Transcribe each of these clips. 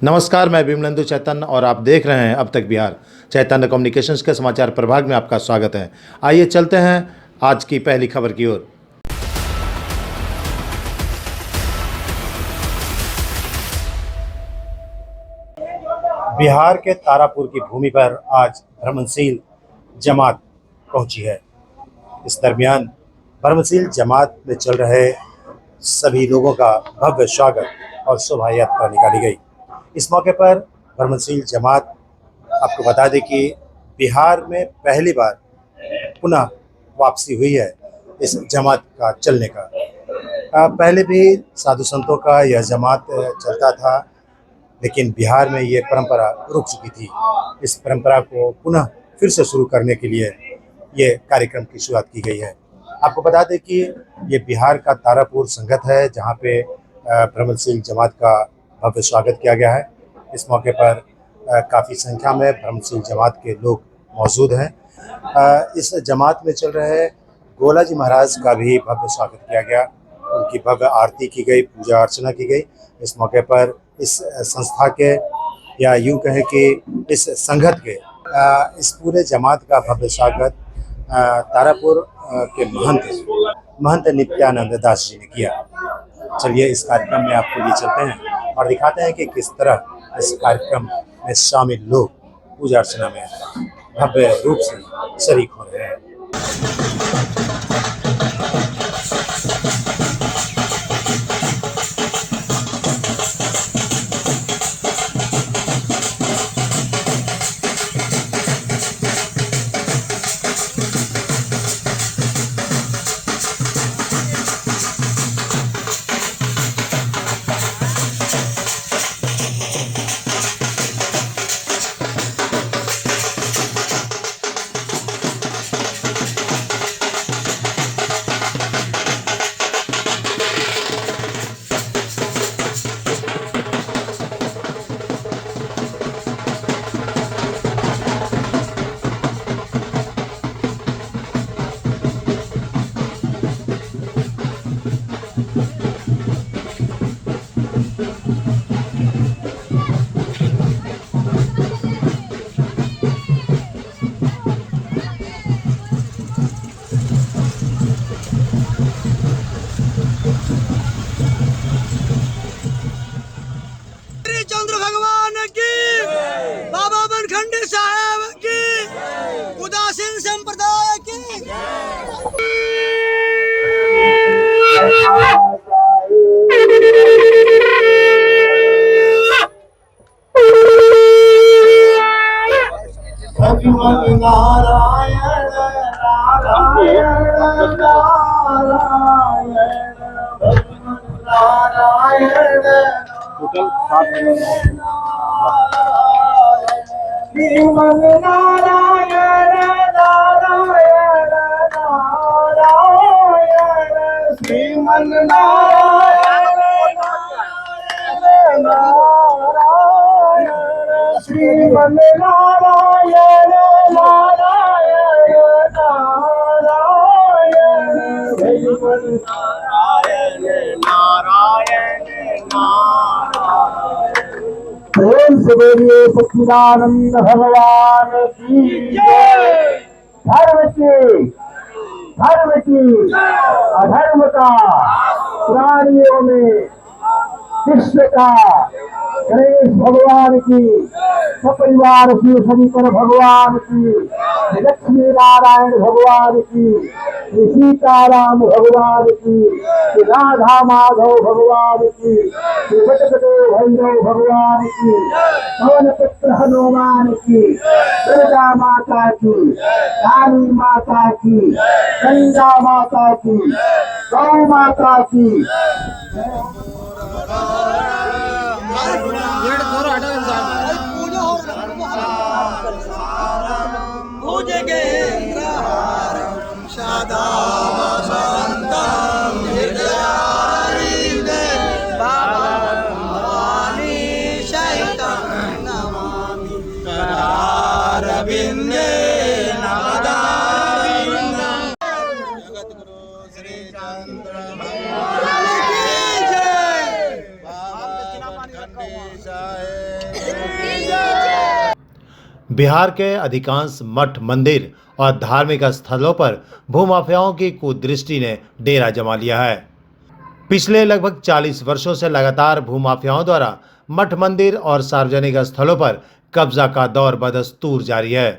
नमस्कार, मैं विमलेंदु चैतन्य और आप देख रहे हैं अब तक बिहार। चैतन्य कम्युनिकेशंस के समाचार प्रभाग में आपका स्वागत है। आइए चलते हैं आज की पहली खबर की ओर। बिहार के तारापुर की भूमि पर आज भ्रमणशील जमात पहुंची है। इस दरमियान भ्रमणशील जमात में चल रहे सभी लोगों का भव्य स्वागत और शोभा यात्रा निकाली गई। इस मौके पर भ्रमणशील जमात, आपको बता दें कि बिहार में पहली बार पुनः वापसी हुई है इस जमात का चलने का। पहले भी साधु संतों का यह जमात चलता था, लेकिन बिहार में ये परंपरा रुक चुकी थी। इस परंपरा को पुनः फिर से शुरू करने के लिए ये कार्यक्रम की शुरुआत की गई है। आपको बता दें कि ये बिहार का तारापुर संगत है, जहाँ पे भ्रमणशील जमात का भव्य स्वागत किया गया है। इस मौके पर काफ़ी संख्या में भ्रमणशील जमात के लोग मौजूद हैं। इस जमात में चल रहे गोला जी महाराज का भी भव्य स्वागत किया गया। उनकी भव्य आरती की गई, पूजा अर्चना की गई। इस मौके पर इस संस्था के, या यूँ कहें कि इस संगत के, इस पूरे जमात का भव्य स्वागत तारापुर के महंत नित्यानंद दास जी ने किया। चलिए इस कार्यक्रम में आपको लिए चलते हैं और दिखाते हैं कि किस तरह इस कार्यक्रम में शामिल लोग पूजा अर्चना में भव्य रूप से शरीक हो रहे हैं। चंद्र भगवान की, बाबा बनखंडी साहब की, उदासीन संप्रदाय की। भगवान नारायण नारायण नारायण भगवान नारायण श्रीमन नारायण नारायण नारायण श्रीमन नारायण नारायण श्रीमन नारायण नारायण नारायण भगवान नारायण नारायण प्रेम से बोलिए सच्चिदानंद भगवान की जय। धर्म की अधर्म का, प्राणियों में कृष्ण का, गणेश भगवान की, सपरिवार की, शंकर भगवान की, लक्ष्मी नारायण भगवान की, सीताराम भगवान की, राधा माधव भगवान की, वटदेव भैरव भगवान की, पवन पुत्र हनुमान की, दुर्गा माता की, काली माता की, गंगा माता की, गौ माता की। जय। बिहार के अधिकांश मठ, मंदिर और धार्मिक स्थलों पर भूमाफियाओं की कुदृष्टि ने डेरा जमा लिया है। पिछले लगभग 40 वर्षों से लगातार भूमाफियाओं द्वारा मठ, मंदिर और सार्वजनिक स्थलों पर कब्जा का दौर बदस्तूर जारी है।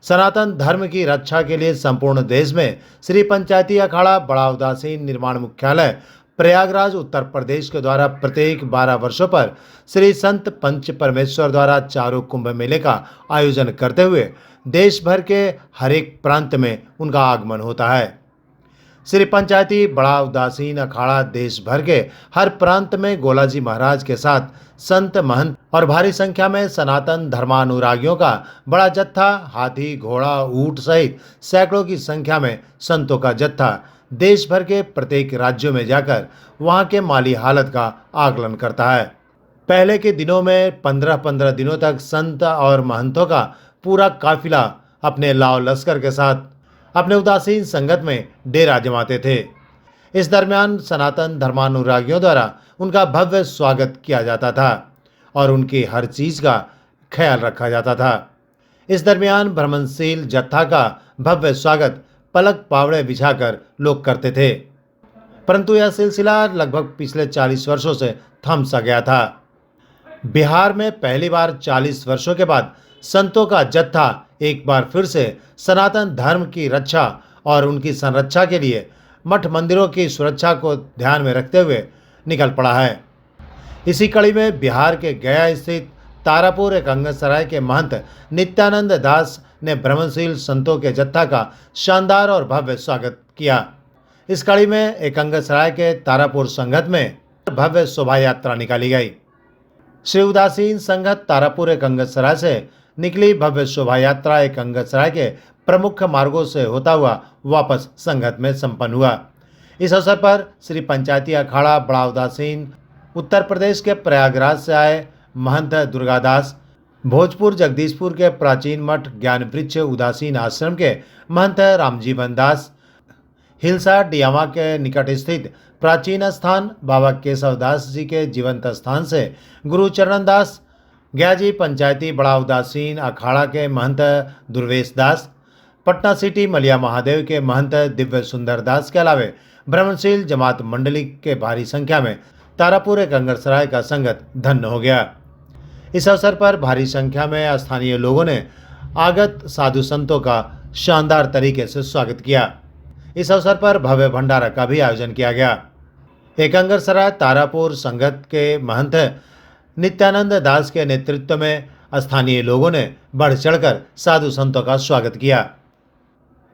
सनातन धर्म की रक्षा के लिए संपूर्ण देश में श्री पंचायती अखाड़ा बड़ा उदासीन निर्माण मुख्यालय प्रयागराज उत्तर प्रदेश के द्वारा प्रत्येक 12 वर्षों पर श्री संत पंच परमेश्वर द्वारा चारों कुंभ मेले का आयोजन करते हुए देश भर के हर एक प्रांत में उनका आगमन होता है। श्री पंचायती बड़ा उदासीन अखाड़ा देश भर के हर प्रांत में गोलाजी महाराज के साथ संत, महंत और भारी संख्या में सनातन धर्मानुरागियों का बड़ा जत्था, हाथी, घोड़ा, ऊंट सहित सैकड़ों की संख्या में संतों का जत्था देश भर के प्रत्येक राज्यों में जाकर वहां के माली हालत का आकलन करता है। पहले के दिनों में 15-15 दिनों तक संत और महंतों का पूरा काफिला अपने लाव लश्कर के साथ अपने उदासीन संगत में डेरा जमाते थे। इस दरमियान सनातन धर्मानुरागियों द्वारा उनका भव्य स्वागत किया जाता था और उनकी हर चीज का ख्याल रखा जाता था। इस दरमियान भ्रमणशील जत्था का भव्य स्वागत पलक पावड़े बिछाकर लोग करते थे, परंतु यह सिलसिला लगभग पिछले 40 वर्षों से थम सा गया था। बिहार में पहली बार 40 वर्षों के बाद संतों का जत्था एक बार फिर से सनातन धर्म की रक्षा और उनकी संरक्षा के लिए मठ, मंदिरों की सुरक्षा को ध्यान में रखते हुए निकल पड़ा है। इसी कड़ी में बिहार के गया स्थित तारापुर एकंगसराय के महंत नित्यानंद दास ने भ्रमणशील संतों के जत्था का शानदार और भव्य स्वागत किया। इस कड़ी में एकंगसराय के तारापुर संगत में भव्य शोभा यात्रा निकाली गई। श्री उदासीन संगत तारापुर एकंगसराय से निकली भव्य शोभा यात्रा एकंगसराय के प्रमुख मार्गों से होता हुआ वापस संगत में संपन्न हुआ। इस अवसर पर श्री पंचायती अखाड़ा बड़ा उदासीन उत्तर प्रदेश के प्रयागराज से आए महंत दुर्गादास, भोजपुर जगदीशपुर के प्राचीन मठ ज्ञान वृक्ष उदासीन आश्रम के महंत रामजीवन दास, हिलसा डियामा के निकट स्थित प्राचीन स्थान बाबा केशव दास जी के जीवंत स्थान से गुरु चरण दास, गयाजी पंचायती बड़ा उदासीन अखाड़ा के महंत दुर्वेश दास, पटना सिटी मलिया महादेव के महंत दिव्य सुंदर दास के अलावे भ्रमणशील जमात मंडली के भारी संख्या में तारापुर एकंगसराय का संगत धन्य हो गया। इस अवसर पर भारी संख्या में स्थानीय लोगों ने आगत साधु संतों का शानदार तरीके से स्वागत किया। इस अवसर पर भव्य भंडारा का भी आयोजन किया गया। एकंगसराय तारापुर संगत के महंत नित्यानंद दास के नेतृत्व में स्थानीय लोगों ने बढ़ चढ़कर साधु संतों का स्वागत किया।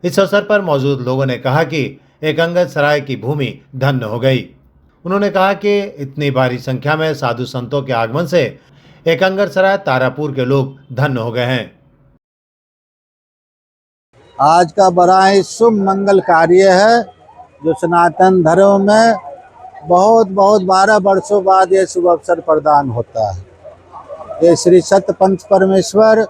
इस अवसर पर मौजूद लोगों ने कहा कि एकंगसराय की भूमि धन्य हो गई। उन्होंने कहा कि इतनी भारी संख्या में साधु संतों के आगमन से एकंगसराय तारापुर के लोग धन्य हो गए हैं। आज का बड़ा ही शुभ मंगल कार्य है जो सनातन धर्म में बहुत 12 वर्षों बाद ये शुभ अवसर प्रदान होता है। ये श्री सत पंच परमेश्वर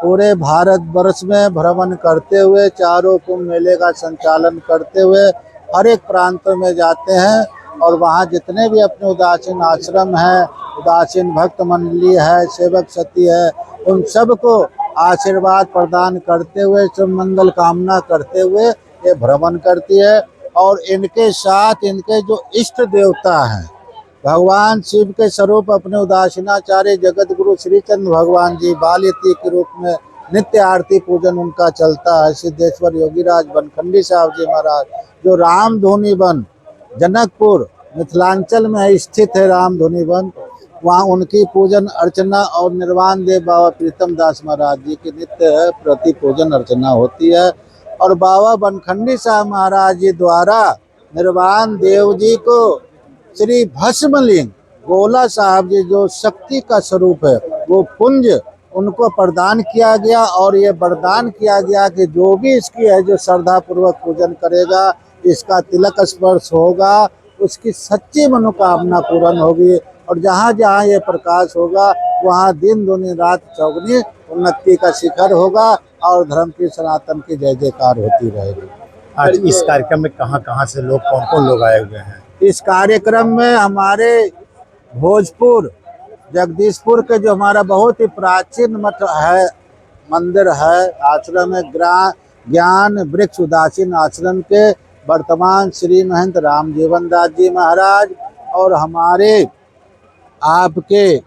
पूरे भारत वर्ष में भ्रमण करते हुए चारों कुंभ मेले का संचालन करते हुए हर एक प्रांतों में जाते हैं और वहाँ जितने भी अपने उदासीन आश्रम है, उदासीन भक्त मंडली है, सेवक सती है, उन सबको आशीर्वाद प्रदान करते हुए शुभ मंगल कामना करते हुए ये भ्रमण करती है। और इनके साथ इनके जो इष्ट देवता हैं भगवान शिव के स्वरूप अपने उदासीनाचार्य जगत गुरु श्री चंद्र भगवान जी बाल्यती के रूप में नित्य आरती पूजन उनका चलता है। सिद्धेश्वर योगीराज बनखंडी साहब जी महाराज जो राम धुनी वन जनकपुर मिथिलांचल में स्थित है, राम धुनी वन, वहाँ उनकी पूजन अर्चना और निर्वाण देव बाबा प्रीतम दास महाराज जी की नित्य है प्रति पूजन अर्चना होती है। और बाबा बनखंडी साहब महाराज जी द्वारा निर्वाण देव जी को श्री भस्मलिंग गोला साहब जी जो शक्ति का स्वरूप है वो पुंज उनको प्रदान किया गया और ये वरदान किया गया कि जो भी इसकी है जो श्रद्धा पूर्वक पूजन करेगा, इसका तिलक स्पर्श होगा, उसकी सच्ची मनोकामना पूर्ण होगी और जहाँ जहाँ ये प्रकाश होगा वहाँ दिन दूनी रात चौगुनी उन्नति का शिखर होगा और धर्म की सनातन की जय जयकार होती रहेगी। आज इस कार्यक्रम में कहाँ से लोग, कौन कौन लोग आए हुए हैं? इस कार्यक्रम में हमारे भोजपुर जगदीशपुर के जो हमारा बहुत ही प्राचीन मठ है मंदिर है, आश्रम है। ज्ञान वृक्ष उदासीन आश्रम के वर्तमान श्री महंत रामजीवन दास जी महाराज और हमारे आपके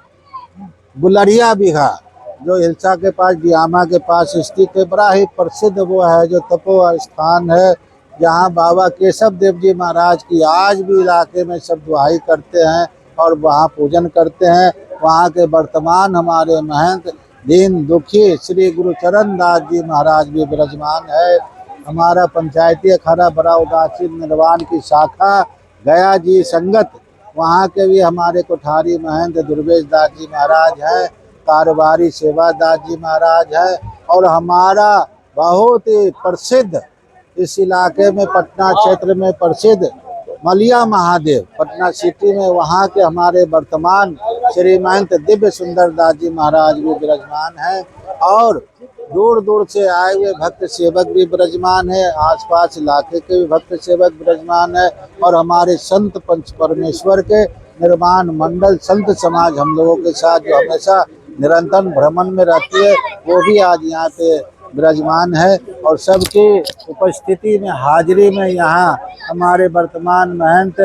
गुलरिया बिघा जो हिलसा के पास डियामा के पास स्थित है, बड़ा ही प्रसिद्ध वो है जो तपो स्थान है, जहाँ बाबा केशव देव जी महाराज की आज भी इलाके में सब दुहाई करते हैं और वहाँ पूजन करते हैं। वहाँ के वर्तमान हमारे महंत दीन दुखी श्री गुरुचरण दास जी महाराज भी विराजमान है। हमारा पंचायती अखाड़ा बड़ा उदासीन निर्वाण की शाखा गया जी संगत, वहाँ के भी हमारे कोठारी महंत दुर्वेश दास जी महाराज हैं, कारोबारी सेवा दास जी महाराज है। और हमारा बहुत ही प्रसिद्ध इस इलाके में पटना क्षेत्र में प्रसिद्ध मलिया महादेव पटना सिटी में, वहाँ के हमारे वर्तमान श्री महंत दिव्य सुंदर दास जी महाराज भी विराजमान हैं। और दूर दूर से आए हुए भक्त सेवक भी विराजमान है, आसपास इलाके के भी भक्त सेवक विराजमान है। और हमारे संत पंच परमेश्वर के निर्माण मंडल संत समाज हम लोगों के साथ जो हमेशा निरंतर भ्रमण में रहती है, वो भी आज यहाँ पे विराजमान है। और सबकी उपस्थिति में हाजिरी में यहाँ हमारे वर्तमान महंत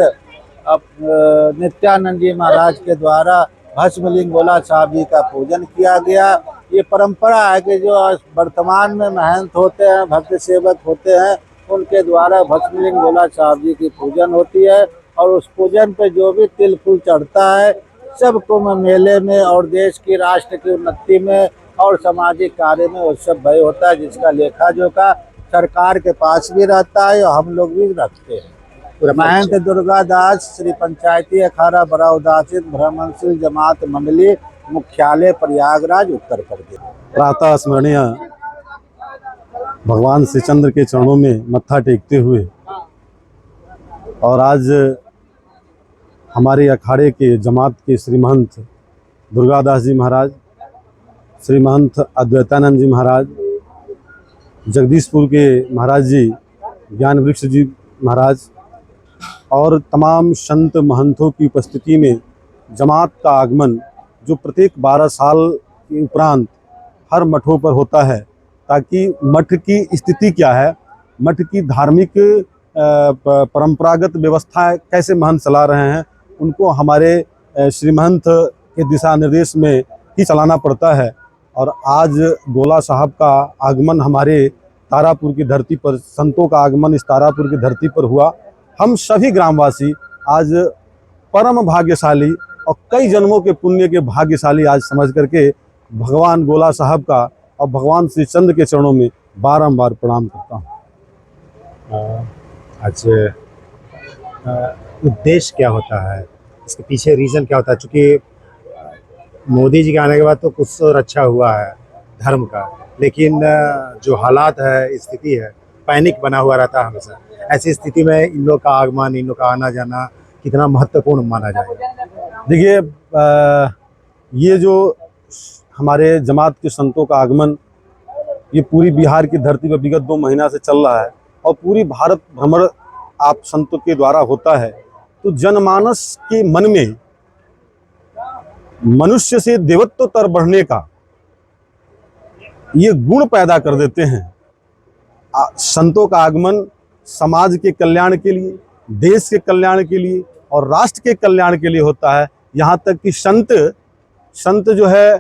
नित्यानंद जी महाराज के द्वारा भस्मलिंग गोला साहब जी का पूजन किया गया। ये परंपरा है कि जो वर्तमान में महंत होते हैं, भक्त सेवक होते हैं, उनके द्वारा भस्मलिंग गोला साहब जी की पूजन होती है। और उस पूजन पे जो भी तिल फूल चढ़ता है, सब कुंभ मेले में और देश की राष्ट्र की उन्नति में और सामाजिक कार्य में वो सब व्यय होता है, जिसका लेखा जोखा सरकार के पास भी रहता है और हम लोग भी रखते हैं। महंत दुर्गा दास श्री पंचायती अखाड़ा बड़ा उदासीन भ्रमणशील जमात मंडली मुख्यालय प्रयागराज उत्तर प्रदेश। प्रातः स्मरणीय भगवान श्री चंद्र के चरणों में मत्था टेकते हुए और आज हमारे अखाड़े के जमात के श्री महंत दुर्गादास जी महाराज, श्री महंत अद्वैतानंद जी महाराज, जगदीशपुर के महाराज जी ज्ञान वृक्ष जी महाराज और तमाम संत महंतों की उपस्थिति में जमात का आगमन जो प्रत्येक 12 साल के उपरांत हर मठों पर होता है, ताकि मठ की स्थिति क्या है, मठ की धार्मिक परंपरागत व्यवस्था कैसे महंत चला रहे हैं, उनको हमारे श्री महंत के दिशा निर्देश में ही चलाना पड़ता है। और आज गोला साहब का आगमन हमारे तारापुर की धरती पर, संतों का आगमन इस तारापुर की धरती पर हुआ। हम सभी ग्रामवासी आज परम भाग्यशाली और कई जन्मों के पुण्य के भाग्यशाली आज समझ करके भगवान गोला साहब का और भगवान श्री चंद्र के चरणों में बारंबार प्रणाम करता हूँ। आज उद्देश्य क्या होता है, इसके पीछे रीज़न क्या होता है? चूँकि मोदी जी के आने के बाद तो कुछ तो रक्षा हुआ है धर्म का, लेकिन जो हालात है, स्थिति है, पैनिक बना हुआ रहता है हमेशा। ऐसी स्थिति में इन लोग का आगमन, इन लोग का आना जाना कितना महत्वपूर्ण माना जाएगा? देखिए, ये जो हमारे जमात के संतों का आगमन ये पूरी बिहार की धरती पर विगत 2 महीना से चल रहा है और पूरी भारत भ्रमण आप संतों के द्वारा होता है, तो जनमानस के मन में मनुष्य से देवत्व तर बढ़ने का ये गुण पैदा कर देते हैं। संतों का आगमन समाज के कल्याण के लिए, देश के कल्याण के लिए और राष्ट्र के कल्याण के लिए होता है। यहाँ तक कि संत जो है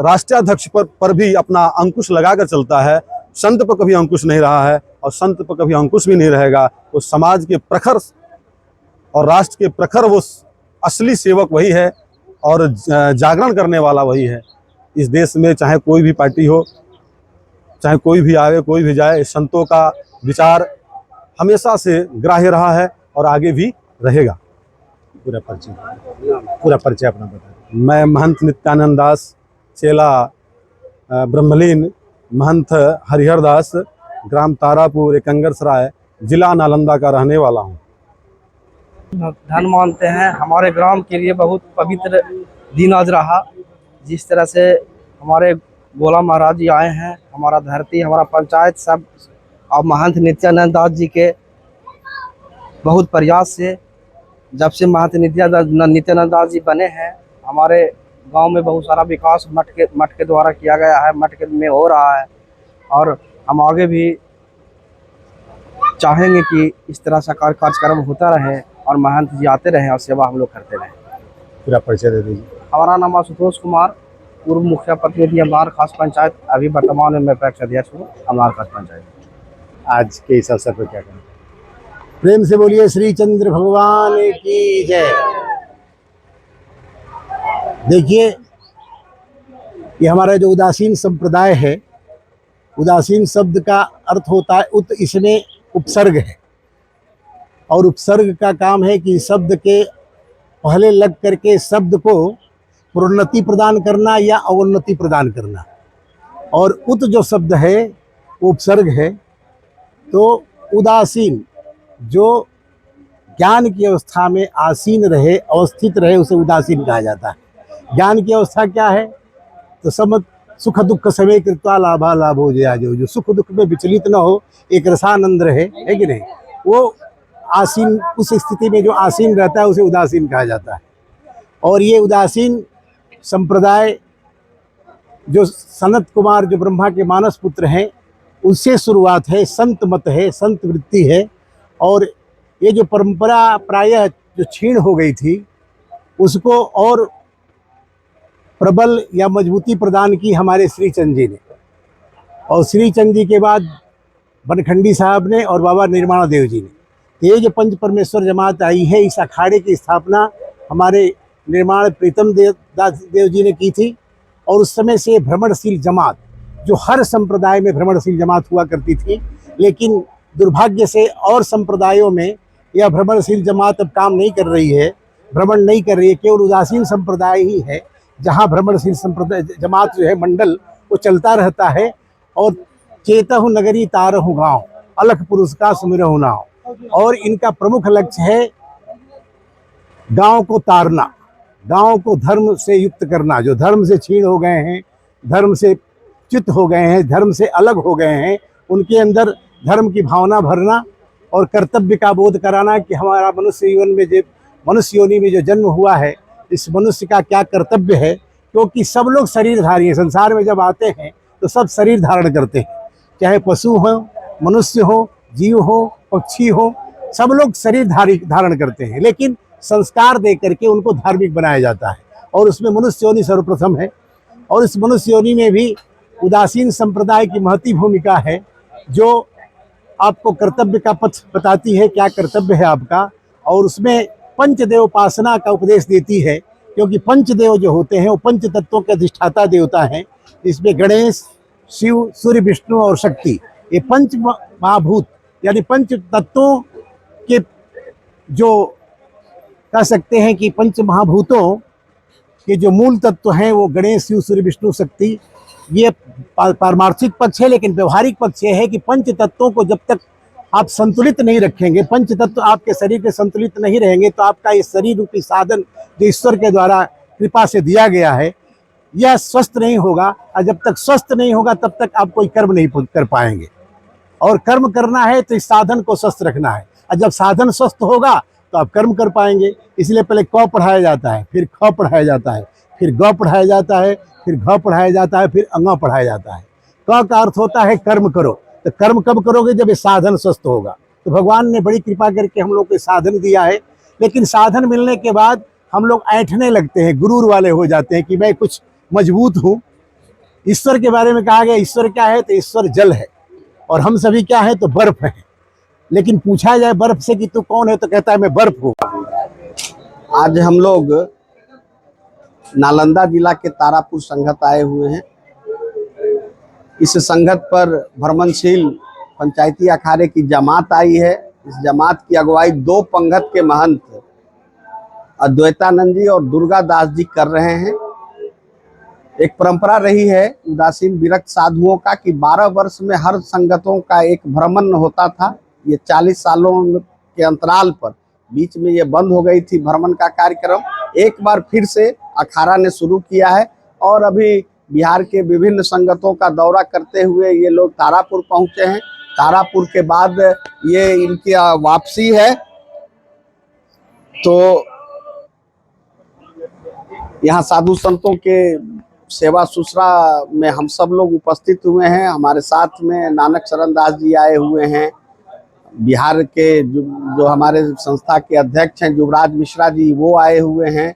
राष्ट्राध्यक्ष पर भी अपना अंकुश लगाकर चलता है। संत पर कभी अंकुश नहीं रहा है और संत पर कभी अंकुश भी नहीं रहेगा। वो समाज के प्रखर और राष्ट्र के प्रखर वो असली सेवक वही है और जागरण करने वाला वही है। इस देश में चाहे कोई भी पार्टी हो, चाहे कोई भी आवे कोई भी जाए, संतों का विचार हमेशा से ग्राह्य रहा है और आगे भी रहेगा। पूरा परिचय अपना बताएं। मैं महंत नित्यानंद दास, चेला ब्रह्मलीन महंत हरिहर दास, ग्राम तारापुर, एकंगर सराय, जिला नालंदा का रहने वाला हूँ। धन मानते हैं। हमारे ग्राम के लिए बहुत पवित्र दिन आज रहा। जिस तरह से हमारे गोला महाराज जी आए हैं, हमारा धरती, हमारा पंचायत सब और महंत नित्यानंद दास जी के बहुत प्रयास से जब से महंत नित्यानंद दास जी बने हैं, हमारे गांव में बहुत सारा विकास मठ के द्वारा किया गया है, मठ के में हो रहा है। और हम आगे भी चाहेंगे कि इस तरह से कार्यक्रम होता रहे और महंत जी आते रहे और सेवा हम लोग करते रहे। पूरा परिचय दे दीजिए। हमारा नाम आशुतोष कुमार, पूर्व मुखिया प्रतिनिधि अमलार खास पंचायत, अभी वर्तमान में मैं पैक्स अध्यक्ष हूँ अमलार खास पंचायत। आज के इस अवसर पर क्या करें? प्रेम से बोलिए श्री चंद्र भगवान की जय। देखिए, ये हमारा जो उदासीन संप्रदाय है, उदासीन शब्द का अर्थ होता है उत, इसमें उपसर्ग है और उपसर्ग का काम है कि शब्द के पहले लग करके शब्द को प्रोन्नति प्रदान करना या अवोन्नति प्रदान करना। और उत जो शब्द है वो उपसर्ग है, तो उदासीन जो ज्ञान की अवस्था में आसीन रहे, अवस्थित रहे, उसे उदासीन कहा जाता है। ज्ञान की अवस्था क्या है? तो सब सुख दुख समय कृत्वा लाभा लाभो जया जो सुख दुख में विचलित न हो, एक रसानंद रहे, है कि नहीं, वो आसीन, उस स्थिति में जो आसीन रहता है उसे उदासीन कहा जाता है। और ये उदासीन संप्रदाय जो सनत कुमार, जो ब्रह्मा के मानस पुत्र हैं, उससे शुरुआत है, संत मत है, संत वृत्ति है। और ये जो परंपरा प्रायः जो क्षीण हो गई थी, उसको और प्रबल या मजबूती प्रदान की हमारे श्रीचंद जी ने। और श्रीचंद जी के बाद बनखंडी साहब ने और बाबा निर्माण देव जी ने। ये जो पंच परमेश्वर जमात आई है, इस अखाड़े की स्थापना हमारे निर्माण प्रीतम देव जी ने की थी। और उस समय से भ्रमणशील जमात, जो हर संप्रदाय में भ्रमणशील जमात हुआ करती थी, लेकिन दुर्भाग्य से और संप्रदायों में यह भ्रमणशील जमात अब काम नहीं कर रही है, भ्रमण नहीं कर रही है। केवल उदासीन संप्रदाय ही है जहाँ भ्रमणशील संप्रदाय जमात जो है, मंडल, वो चलता रहता है। और चेतहु नगरी तारहु गाँव, अलख पुरुष का सुमिरहु नाव। और इनका प्रमुख लक्ष्य है गांव को तारना, गांव को धर्म से युक्त करना। जो धर्म से छीण हो गए हैं, धर्म से च्युत हो गए हैं, धर्म से अलग हो गए हैं, उनके अंदर धर्म की भावना भरना और कर्तव्य का बोध कराना कि हमारा मनुष्य योनि में जो जन्म हुआ है, इस मनुष्य का क्या कर्तव्य है। क्योंकि सब लोग शरीरधारी हैं, संसार में जब आते हैं तो सब शरीर धारण करते हैं, चाहे पशु हो, मनुष्य हो, जीव हो, पक्षी हो, सब लोग शरीर धारण करते हैं। लेकिन संस्कार दे करके उनको धार्मिक बनाया जाता है, और उसमें मनुष्य योनि सर्वप्रथम है। और इस मनुष्य योनि में भी उदासीन संप्रदाय की महती भूमिका है, जो आपको कर्तव्य का पथ बताती है, क्या कर्तव्य है आपका। और उसमें पंचदेव उपासना का उपदेश देती है, क्योंकि पंचदेव जो होते हैं वो पंच तत्वों के अधिष्ठाता देवता हैं। इसमें गणेश, शिव, सूर्य, विष्णु और शक्ति, ये पंच महाभूत यानी पंच तत्वों के, जो कह सकते हैं कि पंच महाभूतों के जो मूल तत्व हैं वो गणेश, शिव, सूर्य, विष्णु, शक्ति, ये पारमार्थिक पक्ष है। लेकिन व्यवहारिक पक्ष ये है कि पंच तत्वों को जब तक आप संतुलित नहीं रखेंगे, पंच तत्व आपके शरीर के संतुलित नहीं रहेंगे, तो आपका ये शरीर रूपी साधन जो ईश्वर के द्वारा कृपा से दिया गया है, यह स्वस्थ नहीं होगा। और जब तक स्वस्थ नहीं होगा तब तक आप कोई कर्म नहीं कर पाएंगे। और कर्म करना है तो इस साधन को स्वस्थ रखना है, और जब साधन स्वस्थ होगा तो आप कर्म कर पाएंगे। इसलिए पहले क पढ़ाया जाता है, फिर ख पढ़ाया जाता है, फिर ग पढ़ाया जाता है, फिर घ पढ़ाया जाता है, फिर अंग पढ़ाया जाता है। क का अर्थ होता है कर्म करो। तो कर्म कब करोगे? जब ये साधन स्वस्थ होगा। तो भगवान ने बड़ी कृपा करके हम लोग को साधन दिया है, लेकिन साधन मिलने के बाद हम लोग ऐंठने लगते हैं, गुरूर वाले हो जाते हैं कि मैं कुछ मजबूत हूँ। ईश्वर के बारे में कहा गया, ईश्वर क्या है? तो ईश्वर जल है, और हम सभी क्या है? तो बर्फ है। लेकिन पूछा जाए बर्फ से कि तू कौन है, तो कहता है मैं बर्फ हूँ। आज हम लोग नालंदा जिला के तारापुर संगत आए हुए हैं। इस संगत पर भ्रमणशील पंचायती अखाड़े की जमात आई है। इस जमात की अगुवाई दो पंगत के महंत अद्वैतानंद जी और दुर्गा दास जी कर रहे हैं। एक परंपरा रही है उदासीन विरक्त साधुओं का कि 12 वर्ष में हर संगतों का एक भ्रमण होता था। ये 40 सालों के अंतराल पर बीच में ये बंद हो गई थी भ्रमण का कार्यक्रम। एक बार फिर से अखाड़ा ने शुरू किया है, और अभी बिहार के विभिन्न संगतों का दौरा करते हुए ये लोग तारापुर पहुंचे हैं। तारापुर के बाद ये इनकी वापसी है। तो यहाँ साधु संतों के सेवा सुश्रा में हम सब लोग उपस्थित हुए हैं। हमारे साथ में नानक शरण दास जी आए हुए हैं, बिहार के जो हमारे संस्था के अध्यक्ष हैं युवराज मिश्रा जी वो आए हुए हैं,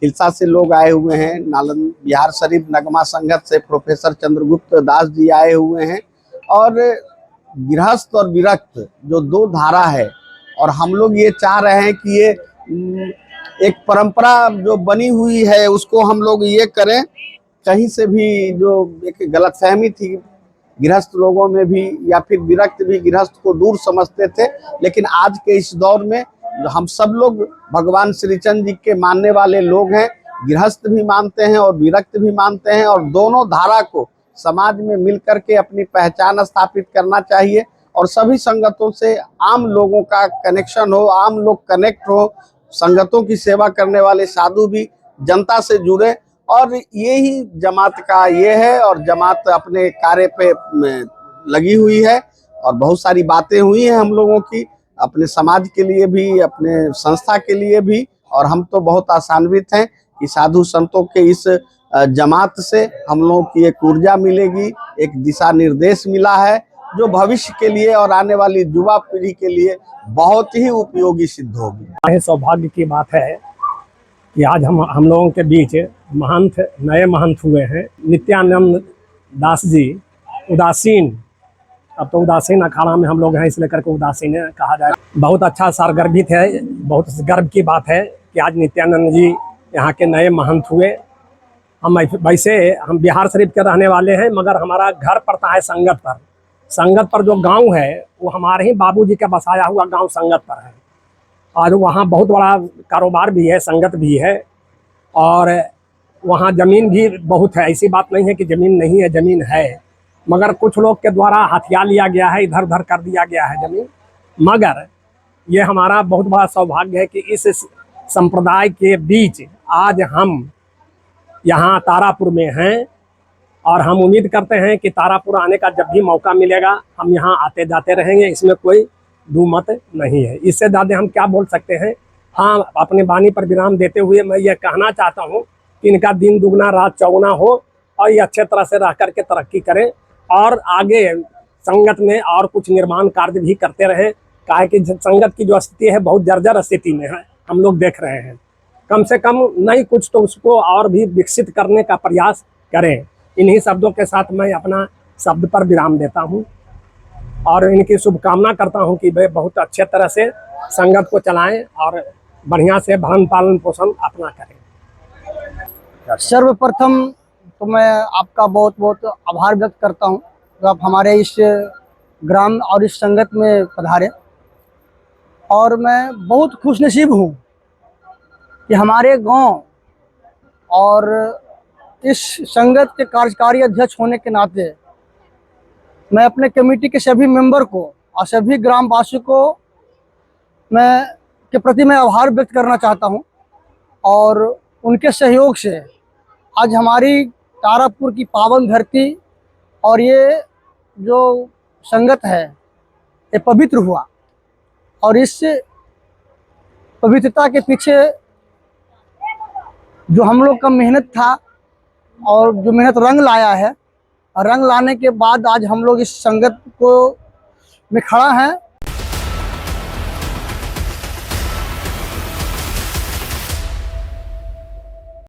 हिलसा से लोग आए हुए हैं, नालंदा बिहार शरीफ नगमा संगत से प्रोफेसर चंद्रगुप्त दास जी आए हुए हैं। और गृहस्थ और विरक्त जो दो धारा है, और हम लोग ये चाह रहे हैं कि ये एक परंपरा जो बनी हुई है उसको हम लोग ये करें। कहीं से भी जो एक गलतफहमी थी गृहस्थ लोगों में भी, या फिर विरक्त भी गृहस्थ को दूर समझते थे, लेकिन आज के इस दौर में हम सब लोग भगवान श्रीचंद जी के मानने वाले लोग हैं, गृहस्थ भी मानते हैं और विरक्त भी मानते हैं, और दोनों धारा को समाज में मिल करके अपनी पहचान स्थापित करना चाहिए। और सभी संगतों से आम लोगों का कनेक्शन हो, आम लोग कनेक्ट हो, संगतों की सेवा करने वाले साधु भी जनता से जुड़े, और यही जमात का ये है। और जमात अपने कार्य पे लगी हुई है, और बहुत सारी बातें हुई हैं हम लोगों की, अपने समाज के लिए भी, अपने संस्था के लिए भी। और हम तो बहुत आशान्वित हैं कि साधु संतों के इस जमात से हम लोगों की एक ऊर्जा मिलेगी, एक दिशा निर्देश मिला है जो भविष्य के लिए और आने वाली युवा पीढ़ी के लिए बहुत ही उपयोगी सिद्ध होगी। सौभाग्य की बात है कि आज हम लोगों के बीच महंत, नए महंत हुए हैं, नित्यानंद दास जी उदासीन। अब तो उदासीन अखाड़ा में हम लोग हैं, इसलिए करके उदासीन कहा जाए। बहुत अच्छा सारगर्भित है, बहुत गर्व की बात है कि आज नित्यानंद जी यहाँ के नए महंत हुए। वैसे हम बिहार शरीफ के रहने वाले हैं, मगर हमारा घर पड़ता है संगत पर। संगत पर जो गांव है वो हमारे ही बाबूजी का बसाया हुआ गांव संगत पर है, और वहाँ बहुत बड़ा कारोबार भी है, संगत भी है, और वहाँ ज़मीन भी बहुत है। ऐसी बात नहीं है कि ज़मीन नहीं है, ज़मीन है, मगर कुछ लोग के द्वारा हथिया लिया गया है, इधर उधर कर दिया गया है ज़मीन। मगर ये हमारा बहुत बड़ा सौभाग्य है कि इस संप्रदाय के बीच आज हम यहाँ तारापुर में हैं, और हम उम्मीद करते हैं कि तारापुर आने का जब भी मौका मिलेगा हम यहाँ आते जाते रहेंगे, इसमें कोई दुमत नहीं है। इससे ज़्यादा हम क्या बोल सकते हैं। हाँ, अपने वाणी पर विराम देते हुए मैं ये कहना चाहता हूँ कि इनका दिन दुगना रात चौगुना हो, और ये अच्छे तरह से रह करके तरक्की करें, और आगे संगत में और कुछ निर्माण कार्य भी करते रहें। काहे कि संगत की जो स्थिति है बहुत जर्जर स्थिति में है, हम लोग देख रहे हैं। कम से कम नहीं कुछ तो उसको और भी विकसित करने का प्रयास करें। इन्हीं शब्दों के साथ मैं अपना शब्द पर विराम देता हूं, और इनकी शुभकामना करता हूं कि वे बहुत अच्छे तरह से संगत को चलाएं और बढ़िया से भरण पालन पोषण अपना करें। सर्वप्रथम तो मैं आपका बहुत बहुत आभार व्यक्त करता हूं, तो आप हमारे इस ग्राम और इस संगत में पधारे, और मैं बहुत खुशनसीब हूं कि हमारे गांव और इस संगत के कार्यकारी अध्यक्ष होने के नाते मैं अपने कमेटी के सभी मेंबर को और सभी ग्रामवासियों को के प्रति मैं आभार व्यक्त करना चाहता हूं। और उनके सहयोग से आज हमारी तारापुर की पावन धरती और ये जो संगत है ये पवित्र हुआ, और इस पवित्रता के पीछे जो हम लोग का मेहनत था और जो मेहनत रंग लाया है, और रंग लाने के बाद आज हम लोग इस संगत को में खड़ा हैं